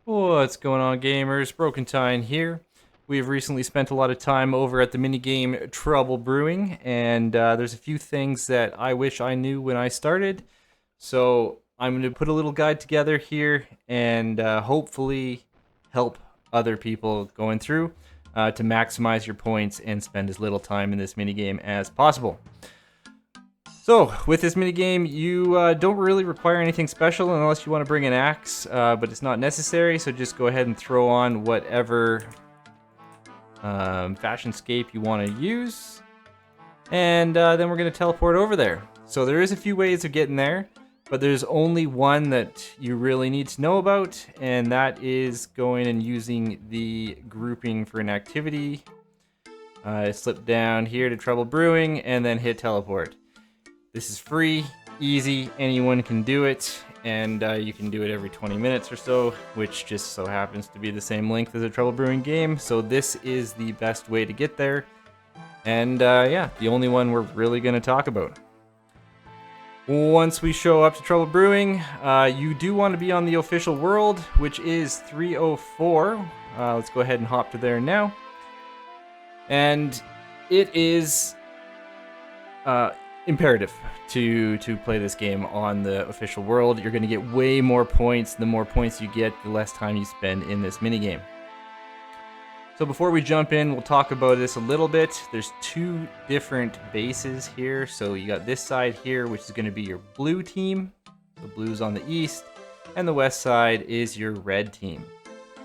What's going on, gamers? Brokentine here. We've recently spent a lot of time over at the minigame Trouble Brewing, and there's a few things that I wish I knew when I started. So I'm going to put a little guide together here and hopefully help other people going through to maximize your points and spend as little time in this minigame as possible. So, with this minigame, you don't really require anything special unless you want to bring an axe, but it's not necessary, so just go ahead and throw on whatever fashionscape you want to use, and then we're going to teleport over there. So there is a few ways of getting there, but there's only one that you really need to know about, and that is going and using the grouping for an activity. Slip down here to Trouble Brewing, and then hit teleport. This is free, easy, anyone can do it, and you can do it every 20 minutes or so, which just so happens to be the same length as a Trouble Brewing game, so this is the best way to get there, and yeah, the only one we're really going to talk about. Once we show up to Trouble Brewing, you do want to be on the official world, which is 304. Let's go ahead and hop to there now. And it is imperative to play this game on the official world. You're going to get way more points. The more points you get, the less time you spend in this minigame. So before we jump in, we'll talk about this a little bit. There's two different bases here. So you got this side here, which is going to be your blue team. The blue's on the east, and the west side is your red team.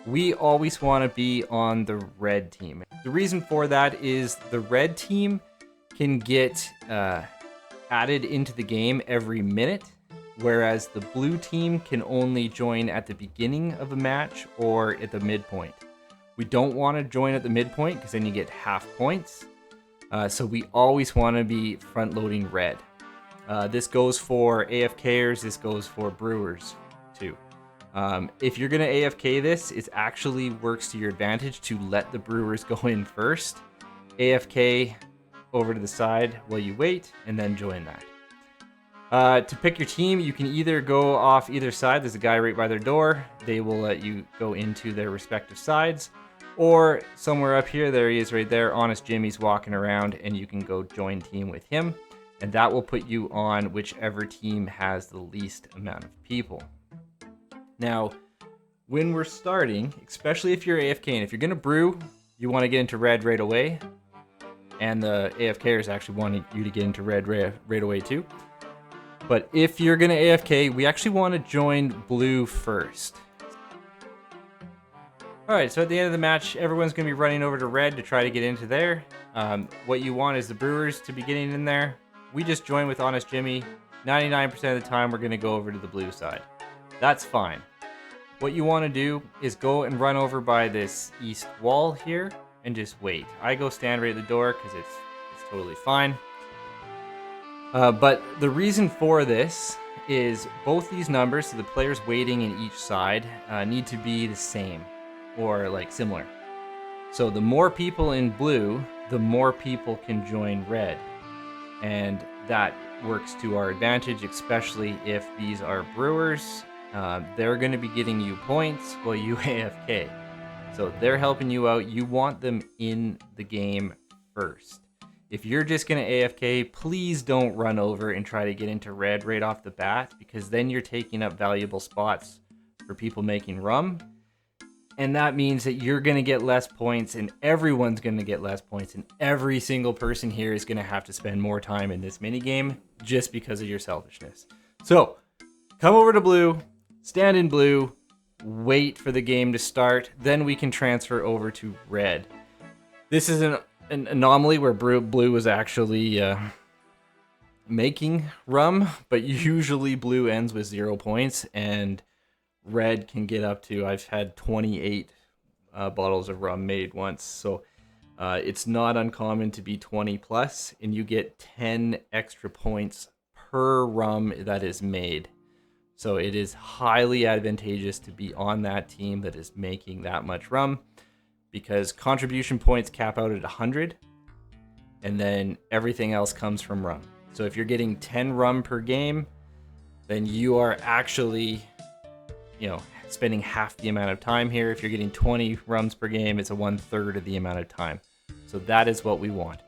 We always want to be on the red team. The reason for that is the red team can get added into the game every minute, whereas the blue team can only join at the beginning of a match or at the midpoint. We don't want to join at the midpoint because then you get half points. So we always want to be front-loading red. This goes for AFKers, this goes for brewers too. If you're going to AFK this, it actually works to your advantage to let the brewers go in first. AFK over to the side while you wait, and then join that. To pick your team, you can either go off either side. There's a guy right by their door. They will let you go into their respective sides. Or somewhere up here, there he is right there, Honest Jimmy's walking around, and you can go join team with him. And that will put you on whichever team has the least amount of people. Now, when we're starting, especially if you're AFK, and if you're going to brew, you want to get into red right away. And the AFKers actually want you to get into red right away too. But if you're going to AFK, we actually want to join blue first. Alright, so at the end of the match, everyone's going to be running over to red to try to get into there. What you want is the brewers to be getting in there. We just join with Honest Jimmy. 99% of the time, we're going to go over to the blue side. That's fine. What you want to do is go and run over by this east wall here and just wait. I go stand right at the door because it's totally fine. But the reason for this is both these numbers, so the players waiting in each side, need to be the same or like similar. So the more people in blue, the more people can join red. And that works to our advantage, especially if these are brewers. They're going to be getting you points while you AFK. So they're helping you out. You want them in the game first. If you're just going to AFK, please don't run over and try to get into red right off the bat, because then you're taking up valuable spots for people making rum. And that means that you're going to get less points, and everyone's going to get less points, and every single person here is going to have to spend more time in this minigame just because of your selfishness. So, come over to blue, stand in blue, wait for the game to start, then we can transfer over to red. This is an anomaly where blue was actually making rum, but usually blue ends with 0 points, and red can get up to, I've had 28 bottles of rum made once, so it's not uncommon to be 20 plus, and you get 10 extra points per rum that is made. So it is highly advantageous to be on that team that is making that much rum, because contribution points cap out at 100, and then everything else comes from rum. So if you're getting 10 rum per game, then you are actually, spending half the amount of time here. If you're getting 20 rums per game, it's a 1/3 of the amount of time. So that is what we want.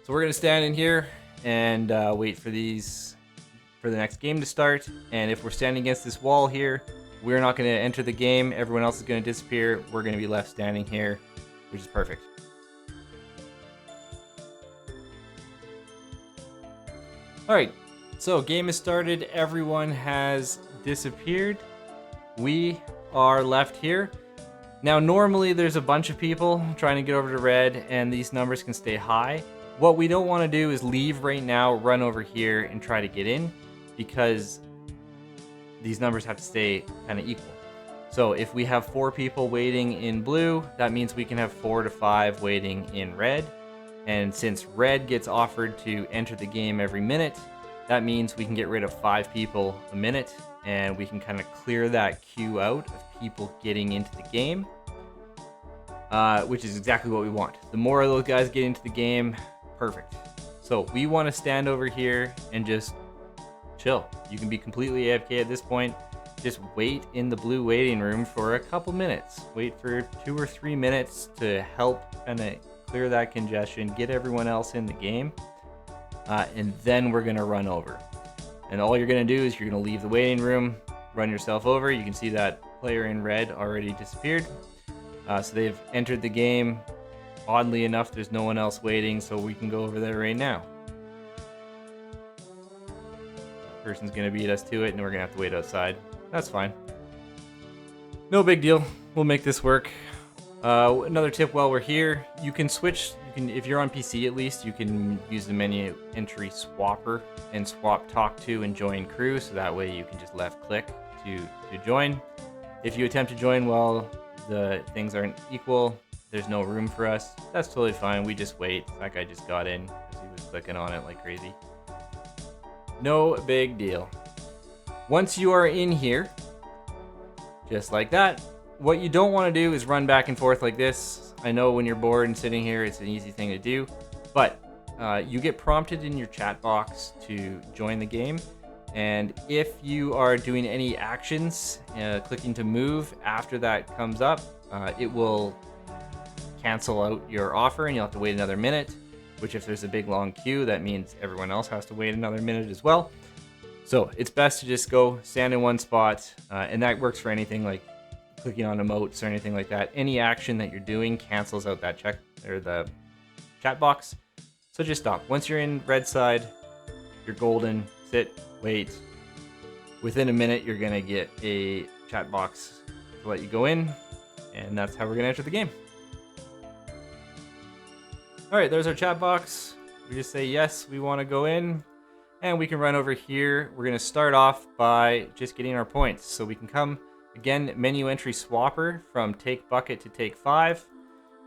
So we're going to stand in here and wait for the next game to start. And if we're standing against this wall here, we're not going to enter the game. Everyone else is going to disappear. We're going to be left standing here, which is perfect. All right, so game has started. Everyone has disappeared. We are left here. Now, normally there's a bunch of people trying to get over to red, and these numbers can stay high. What we don't want to do is leave right now, run over here, and try to get in, because these numbers have to stay kind of equal. So if we have 4 people waiting in blue, that means we can have 4 to 5 waiting in red. And since red gets offered to enter the game every minute, that means we can get rid of 5 people a minute, and we can kind of clear that queue out of people getting into the game, which is exactly what we want. The more of those guys get into the game, perfect. So we want to stand over here and just chill. You can be completely AFK at this point. Just wait in the blue waiting room for a couple minutes. Wait for 2 or 3 minutes to help kind of clear that congestion, get everyone else in the game, and then we're gonna run over. And all you're gonna do is you're gonna leave the waiting room, run yourself over. You can see that player in red already disappeared. So they've entered the game. Oddly enough, there's no one else waiting, so we can go over there right now. That person's gonna beat us to it, and we're gonna have to wait outside. That's fine. No big deal. We'll make this work. Another tip while we're here, you can switch. If you're on PC at least, you can use the menu entry swapper and swap talk to and join crew, so that way you can just left click to join. If you attempt to join while the things aren't equal, there's no room for us. That's totally fine. We just wait. That guy just got in because he was clicking on it like crazy. No big deal. Once you are in here, just like that, what you don't want to do is run back and forth like this. I know when you're bored and sitting here, it's an easy thing to do, but you get prompted in your chat box to join the game. And if you are doing any actions, clicking to move after that comes up, it will cancel out your offer and you'll have to wait another minute, which if there's a big long queue, that means everyone else has to wait another minute as well. So it's best to just go stand in one spot, and that works for anything like clicking on emotes or anything like that. Any action that you're doing cancels out that check or the chat box. So just stop. Once you're in red side, you're golden. Sit, wait. Within a minute, you're gonna get a chat box to let you go in, and that's how we're gonna enter the game. All right, there's our chat box. We just say yes, we want to go in, and we can run over here. We're gonna start off by just getting our points, so we can come. Again, menu entry swapper from take bucket to take 5.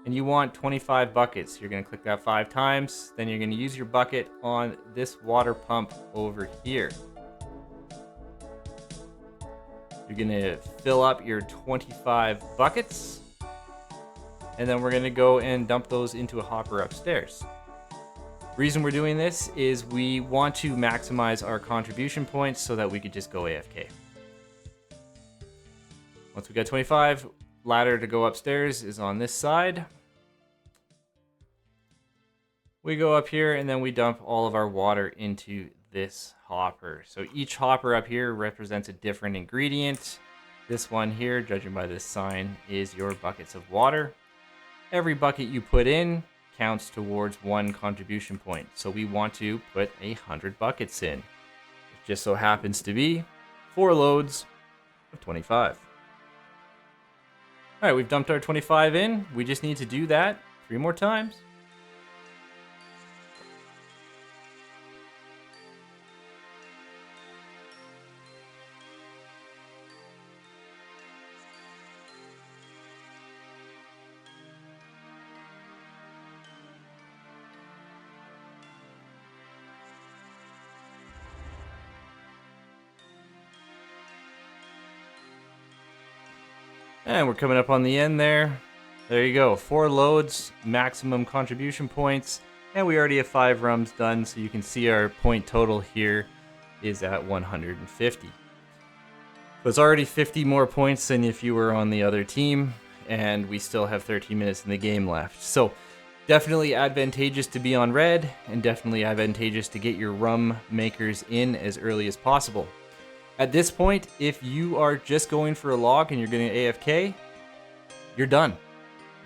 And you want 25 buckets. You're going to click that 5 times. Then you're going to use your bucket on this water pump over here. You're going to fill up your 25 buckets. And then we're going to go and dump those into a hopper upstairs. Reason we're doing this is we want to maximize our contribution points so that we could just go AFK. Once we got 25, ladder to go upstairs is on this side. We go up here and then we dump all of our water into this hopper. So each hopper up here represents a different ingredient. This one here, judging by this sign, is your buckets of water. Every bucket you put in counts towards 1 contribution point. So we want to put 100 buckets in. It just so happens to be 4 loads of 25. All right, we've dumped our 25 in. We just need to do that 3 more times. And we're coming up on the end there. There you go, 4 loads, maximum contribution points, and we already have 5 rums done, so you can see our point total here is at 150. It's already 50 more points than if you were on the other team, and we still have 13 minutes in the game left. So definitely advantageous to be on red, and definitely advantageous to get your rum makers in as early as possible. At this point, if you are just going for a log and you're getting AFK, you're done.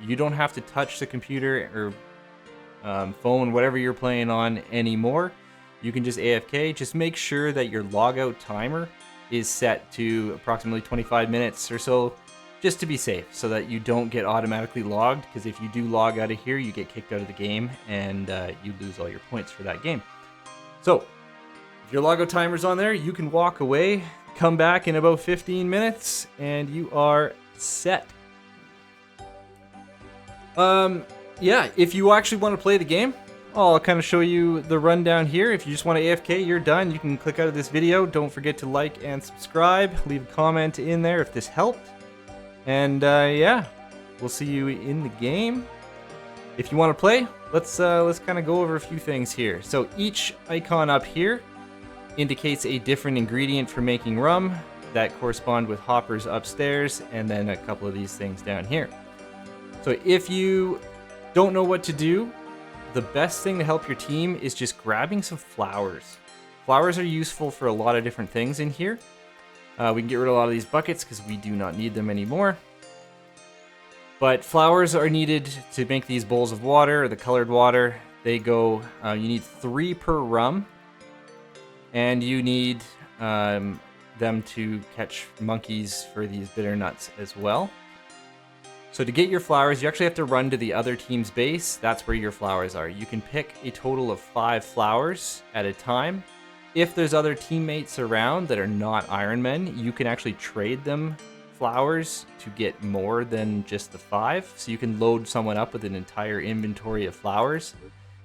You don't have to touch the computer or phone, whatever you're playing on anymore. You can just AFK. Just make sure that your logout timer is set to approximately 25 minutes or so, just to be safe, so that you don't get automatically logged, because if you do log out of here, you get kicked out of the game and you lose all your points for that game. So if your logout timer's on there, you can walk away, come back in about 15 minutes, and you are set. Yeah, if you actually want to play the game, I'll kind of show you the rundown here. If you just want to AFK, you're done. You can click out of this video. Don't forget to like and subscribe. Leave a comment in there if this helped. And yeah, we'll see you in the game. If you want to play, let's kind of go over a few things here. So each icon up here indicates a different ingredient for making rum that correspond with hoppers upstairs, and then a couple of these things down here. So if you don't know what to do, the best thing to help your team is just grabbing some flowers. Flowers are useful for a lot of different things in here. We can get rid of a lot of these buckets because we do not need them anymore. But flowers are needed to make these bowls of water, or the colored water. They go, you need 3 per rum. And you need them to catch monkeys for these bitter nuts as well. So to get your flowers, you actually have to run to the other team's base. That's where your flowers are. You can pick a total of 5 flowers at a time. If there's other teammates around that are not Iron Men, you can actually trade them flowers to get more than just the 5. So you can load someone up with an entire inventory of flowers.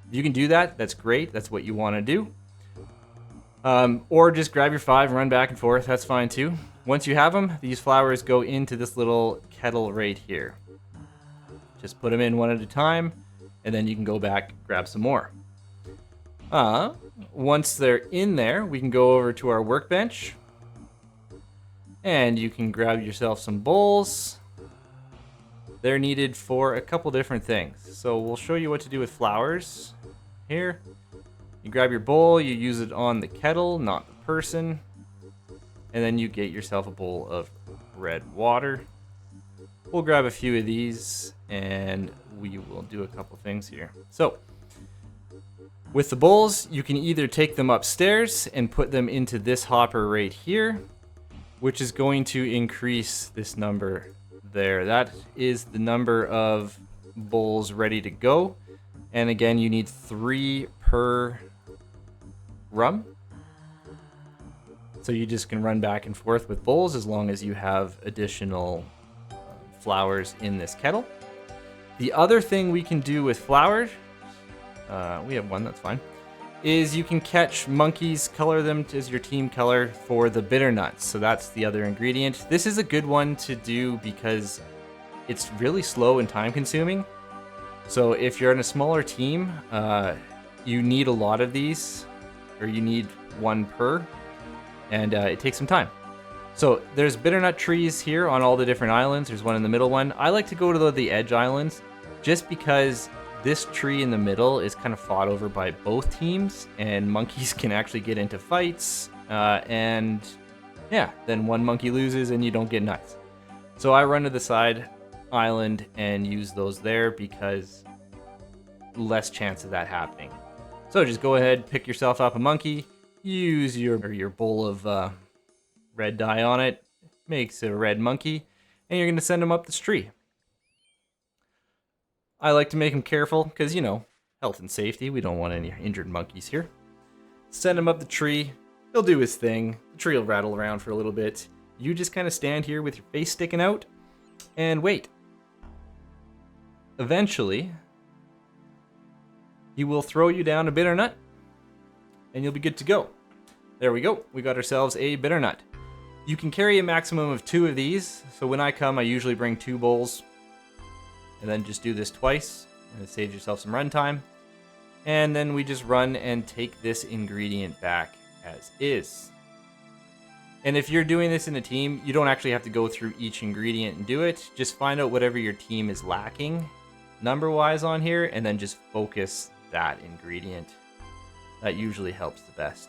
If you can do that, that's great. That's what you want to do. Or just grab your 5 and run back and forth. That's fine too. Once you have them, these flowers go into this little kettle right here. Just put them in one at a time, and then you can go back and grab some more. Once they're in there, we can go over to our workbench, and you can grab yourself some bowls. They're needed for a couple different things. So we'll show you what to do with flowers here. You grab your bowl, you use it on the kettle, not the person. And then you get yourself a bowl of red water. We'll grab a few of these and we will do a couple things here. So with the bowls, you can either take them upstairs and put them into this hopper right here, which is going to increase this number there. That is the number of bowls ready to go. And again, you need 3 per rum. So you just can run back and forth with bowls as long as you have additional flowers in this kettle. The other thing we can do with flowers, we have one, that's fine, is you can catch monkeys, color them as your team color for the bitter nuts. So that's the other ingredient. This is a good one to do because it's really slow and time consuming. So if you're in a smaller team, you need a lot of these, or you need 1 per. And it takes some time. So there's bitternut trees here on all the different islands. There's one in the middle one. I like to go to the edge islands just because this tree in the middle is kind of fought over by both teams, and monkeys can actually get into fights. And yeah, then one monkey loses and you don't get nuts. So I run to the side island and use those there because less chance of that happening. So just go ahead, pick yourself up a monkey. Use your bowl of red dye on it, makes a red monkey, and you're going to send them up this tree. I like to make them careful because, you know, health and safety. We don't want any injured monkeys here. Send him up the tree. He'll do his thing. The tree will rattle around for a little bit. You just kind of stand here with your face sticking out and wait. Eventually, he will throw you down a bitter nut, and you'll be good to go. There we go. We got ourselves a bitter nut. You can carry a maximum of 2 of these. So when I come, I usually bring 2 bowls. And then just do this twice. And it saves yourself some run time. And then we just run and take this ingredient back as is. And if you're doing this in a team, you don't actually have to go through each ingredient and do it. Just find out whatever your team is lacking number-wise on here, and then just focus that ingredient. That usually helps the best.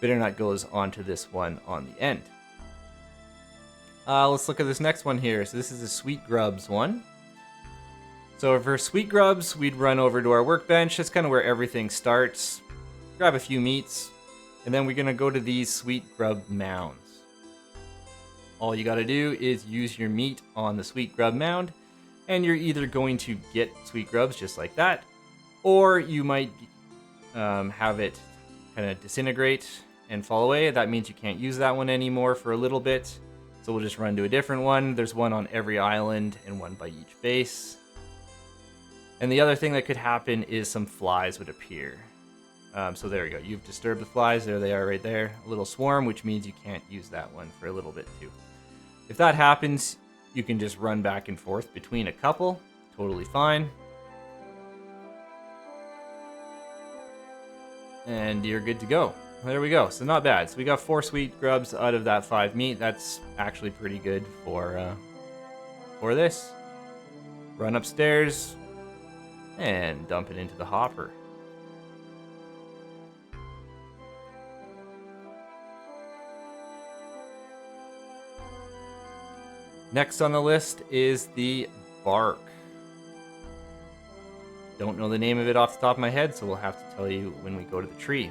Bitternut goes onto this one on the end. Let's look at this next one here. So this is the Sweet Grubs one. So for Sweet Grubs, we'd run over to our workbench. That's kind of where everything starts. Grab a few meats, and then we're gonna go to these Sweet Grub mounds. All you gotta do is use your meat on the Sweet Grub mound, and you're either going to get Sweet Grubs just like that, or you might have it kind of disintegrate and fall away. That means you can't use that one anymore for a little bit. So we'll just run to a different one. There's one on every island and one by each base. And the other thing that could happen is some flies would appear. So there we go. You've disturbed the flies. There they are right there. A little swarm, which means you can't use that one for a little bit too. If that happens, you can just run back and forth between a couple. Totally fine. And you're good to go. There we go. So not bad. So we got 4 Sweet Grubs out of that 5 meat. That's actually pretty good for this. Run upstairs and dump it into the hopper. Next on the list is the bark. Don't know the name of it off the top of my head, so we'll have to tell you when we go to the tree.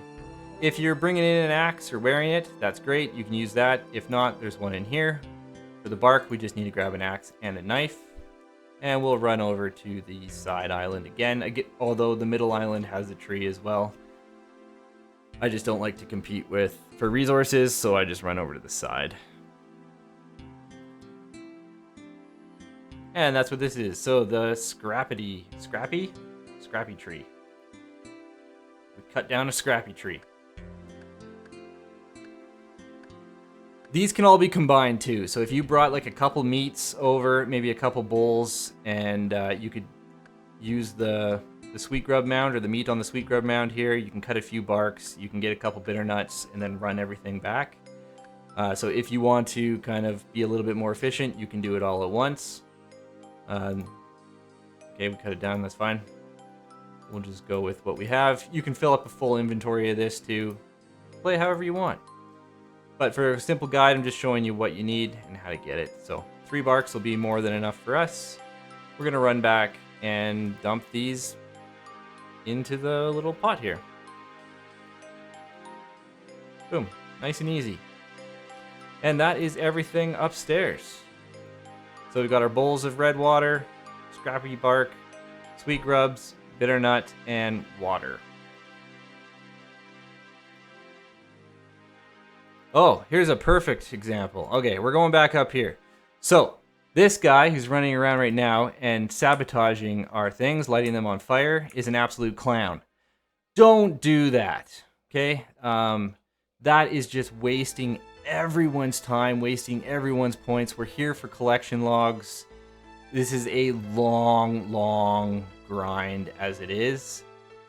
If you're bringing in an axe or wearing it, that's great. You can use that. If not, there's one in here. For the bark, we just need to grab an axe and a knife. And we'll run over to the side island again. Although the middle island has a tree as well. I just don't like to compete for resources, so I just run over to the side. And that's what this is. So the scrappy tree. We cut down a scrappy tree. These can all be combined too. So if you brought like a couple meats over, maybe a couple bowls, and you could use the Sweet Grub mound or the meat on the Sweet Grub mound here, you can cut a few barks, you can get a couple bitter nuts, and then run everything back. So if you want to kind of be a little bit more efficient, you can do it all at once. Okay, we cut it down, that's fine. We'll just go with what we have. You can fill up a full inventory of this to play however you want. But for a simple guide, I'm just showing you what you need and how to get it. So 3 barks will be more than enough for us. We're gonna run back and dump these into the little pot here. Boom, nice and easy. And that is everything upstairs. So we've got our bowls of red water, scrappy bark, Sweet Grubs, bitter nut, and water. Oh, here's a perfect example. Okay, we're going back up here. So this guy who's running around right now and sabotaging our things, lighting them on fire, is an absolute clown. Don't do that, okay? That is just wasting everyone's time, wasting everyone's points. We're here for collection logs. This is a long grind as it is.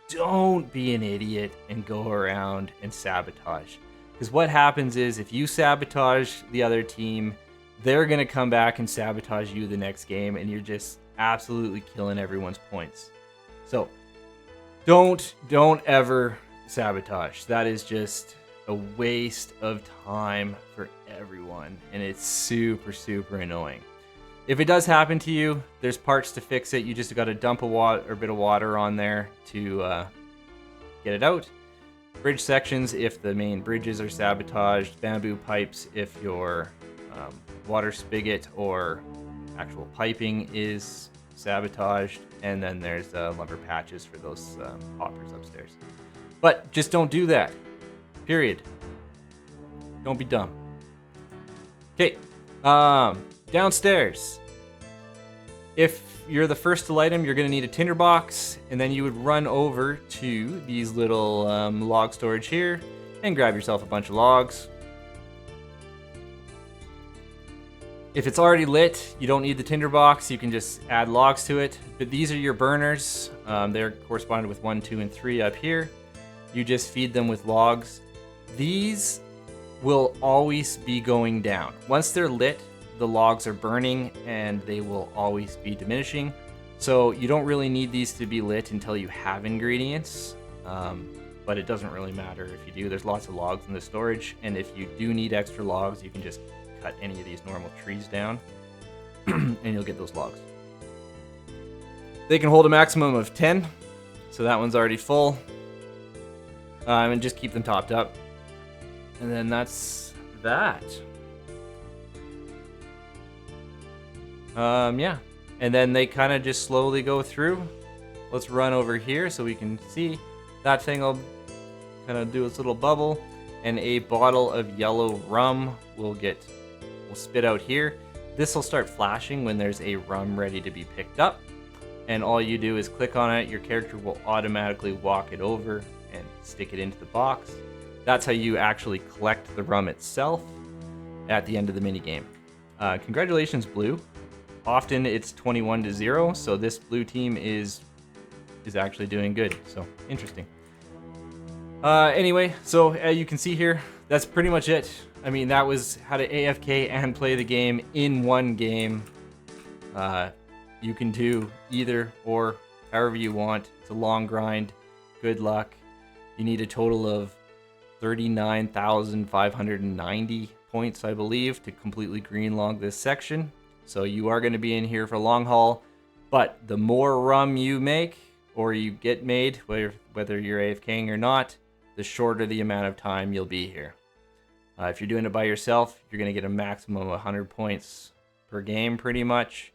Don't be an idiot and go around and sabotage. Because what happens is if you sabotage the other team, they're going to come back and sabotage you the next game, and you're just absolutely killing everyone's points. So don't ever sabotage. That is just a waste of time for everyone, and it's super annoying. If it does happen to you, there's parts to fix it. You just got to dump a bit of water on there to get it out. Bridge sections if the main bridges are sabotaged. Bamboo pipes if your water spigot or actual piping is sabotaged. And then there's lumber patches for those hoppers upstairs. But just don't do that. Period. Don't be dumb. Okay. Downstairs. If you're the first to light them, you're going to need a tinderbox, and then you would run over to these little log storage here and grab yourself a bunch of logs. If it's already lit, you don't need the tinderbox. You can just add logs to it. But these are your burners. They're corresponded with 1, 2, and 3 up here. You just feed them with logs. These will always be going down. Once they're lit, the logs are burning and they will always be diminishing. So you don't really need these to be lit until you have ingredients, but it doesn't really matter if you do. There's lots of logs in the storage, and if you do need extra logs, you can just cut any of these normal trees down and you'll get those logs. They can hold a maximum of 10, so that one's already full. And just keep them topped up. And then that's that. Yeah. And then they kind of just slowly go through. Let's run over here so we can see. That thing will kind of do its little bubble. And a bottle of yellow rum will spit out here. This will start flashing when there's a rum ready to be picked up. And all you do is click on it. Your character will automatically walk it over and stick it into the box. That's how you actually collect the rum itself at the end of the minigame. Congratulations, Blue. Often it's 21-0, so this blue team is actually doing good. So interesting. Anyway, so you can see here, that's pretty much it. I mean, that was how to AFK and play the game in one game. You can do either or however you want. It's a long grind. Good luck. You need a total of 39,590 points, I believe, to completely green log this section. So you are going to be in here for a long haul, but the more rum you make or you get made, whether you're AFKing or not, the shorter the amount of time you'll be here. If you're doing it by yourself, you're going to get a maximum of 100 points per game pretty much.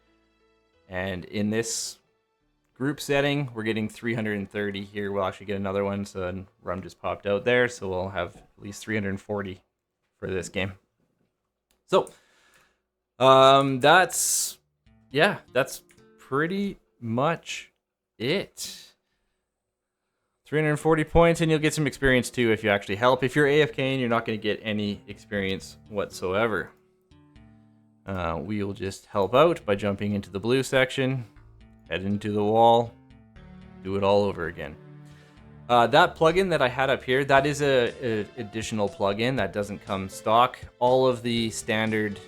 And in this group setting, we're getting 330 here. We'll actually get another one, so rum just popped out there, so we'll have at least 340 for this game. So that's pretty much it. 340 points, and you'll get some experience too if you actually help. If you're AFKing, you're not going to get any experience whatsoever. We'll just help out by jumping into the blue section, head into the wall, do it all over again. That plugin that I had up here, that is a additional plugin that doesn't come stock. All of the standard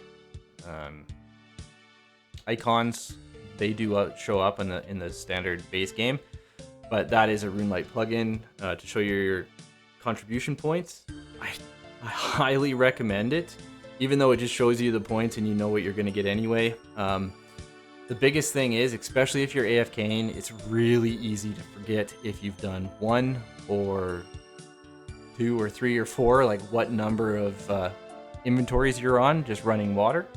icons, they do show up in the standard base game, but that is a RuneLite plugin to show you your contribution points. I highly recommend it, even though it just shows you the points and you know what you're going to get anyway. The biggest thing is, especially if you're AFKing, it's really easy to forget if you've done 1 or 2 or 3 or 4, like what number of inventories you're on just running water.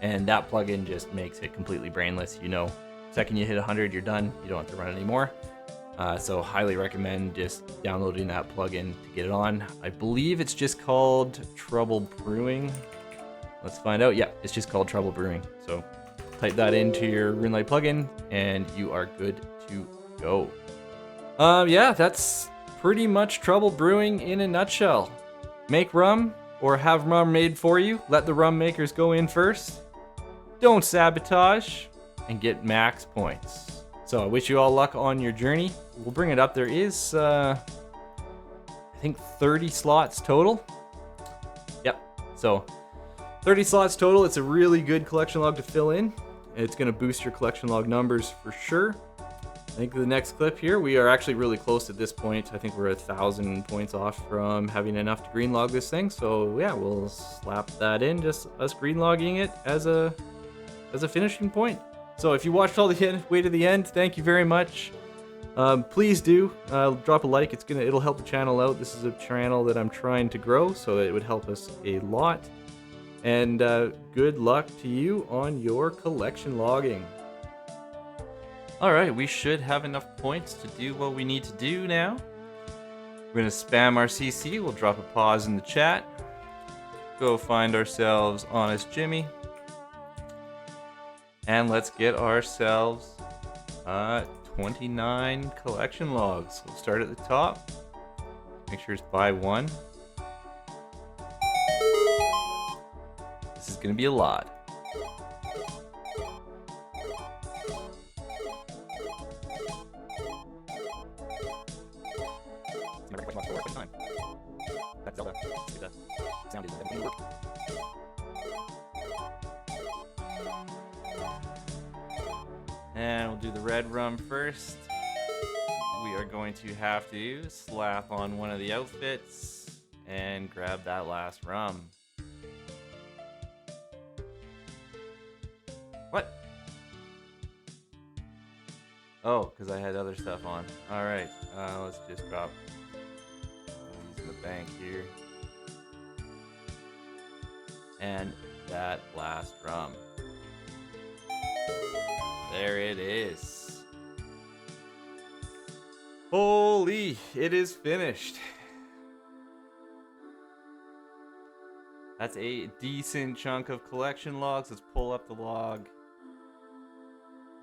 And that plugin just makes it completely brainless. You know, second you hit 100, you're done. You don't have to run anymore. So highly recommend just downloading that plugin to get it on. I believe it's just called Trouble Brewing. Let's find out. Yeah, it's just called Trouble Brewing. So type that into your RuneLite plugin and you are good to go. Yeah, that's pretty much Trouble Brewing in a nutshell. Make rum or have rum made for you. Let the rum makers go in first. Don't sabotage and get max points. So I wish you all luck on your journey. We'll bring it up. There is, I think 30 slots total. Yep. So 30 slots total. It's a really good collection log to fill in. It's going to boost your collection log numbers for sure. I think the next clip here, we are actually really close at this point. I think we're 1,000 points off from having enough to green log this thing. So yeah, we'll slap that in, just us green logging it as a finishing point. So if you watched all the way to the end, thank you very much. Please do drop a like. It'll help the channel out. This is a channel that I'm trying to grow, so it would help us a lot. And good luck to you on your collection logging. Alright, we should have enough points to do what we need to do now. We're going to spam our CC. We'll drop a pause in the chat. Go find ourselves Honest Jimmy. And let's get ourselves 29 collection logs. We'll start at the top. Make sure it's by 1. This is going to be a lot. That's Zelda. The sound is And we'll do the red rum first. We are going to have to slap on one of the outfits and grab that last rum. What? Oh, because I had other stuff on. Alright, let's just drop these in the bank here. And that last rum. There it is. Holy, it is finished. That's a decent chunk of collection logs. Let's pull up the log.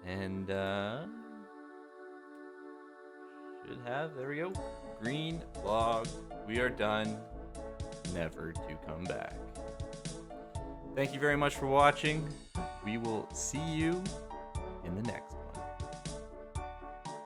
And should have, there we go. Green log. We are done. Never to come back. Thank you very much for watching. We will see you